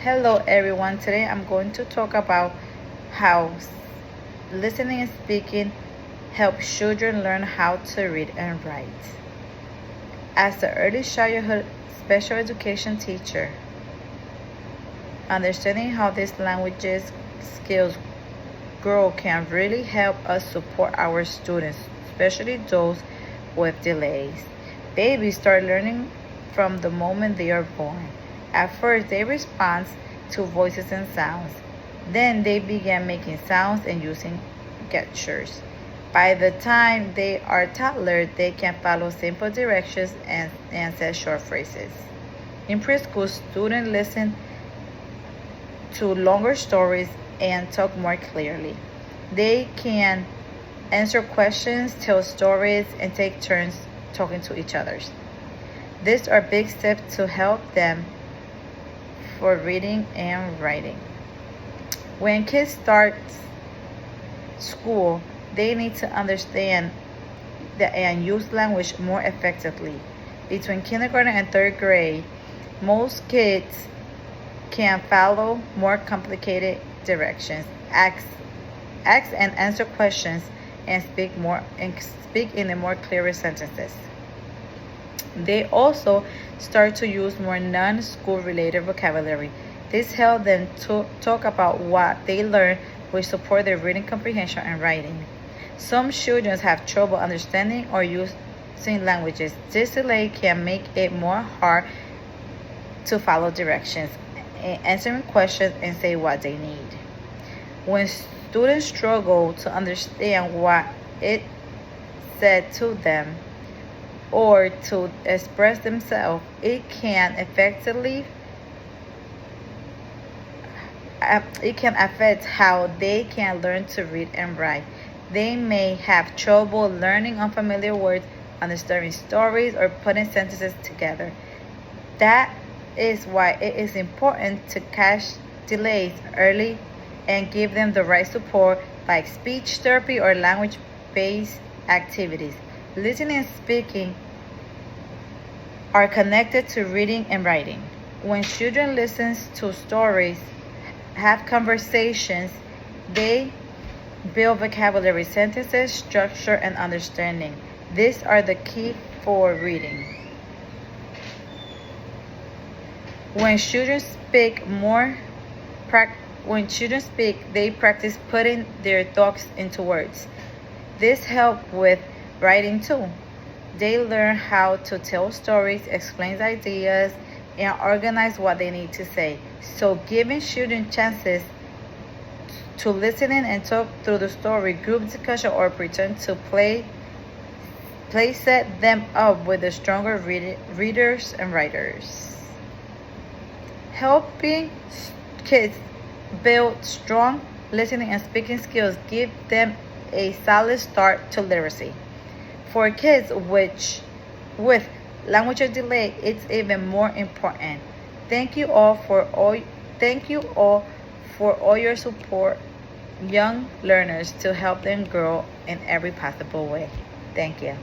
Hello everyone, today I'm going to talk about how listening and speaking help children learn how to read and write. As the early childhood special education teacher, understanding how these languages skills grow can really help us support our students, especially those with delays. Babies start learning from the moment they are born. At first, they respond to voices and sounds. Then they begin making sounds and using gestures. By the time they are toddlers, they can follow simple directions and say short phrases. In preschool, students listen to longer stories and talk more clearly. They can answer questions, tell stories, and take turns talking to each other. These are big steps to help them for reading and writing. When kids start school, they need to understand and use language more effectively. Between kindergarten and third grade, most kids can follow more complicated directions, ask and answer questions, and speak in a more clearer sentences. They also start to use more non-school related vocabulary. This helps them to talk about what they learn, which support their reading comprehension and writing. Some children have trouble understanding or using languages. This delay can make it more hard to follow directions, answering questions, and say what they need. When students struggle to understand what it said to them or to express themselves, it can affect how they can learn to read and write. They may have trouble learning unfamiliar words, understanding stories, or putting sentences together. That is why it is important to catch delays early and give them the right support like speech therapy or language-based activities. Listening and speaking are connected to reading and writing. When children listen to stories, have conversations, they build vocabulary, sentences, structure, and understanding. These are the key for reading. When children speak, they practice putting their thoughts into words. This helps with writing too. They learn how to tell stories, explain ideas, and organize what they need to say. So giving children chances to listen in and talk through the story, group discussion, or pretend to play set them up with the stronger readers and writers. Helping kids build strong listening and speaking skills give them a solid start to literacy. For kids with language delay, it's even more important. Thank you all for all your support, young learners, to help them grow in every possible way. Thank you.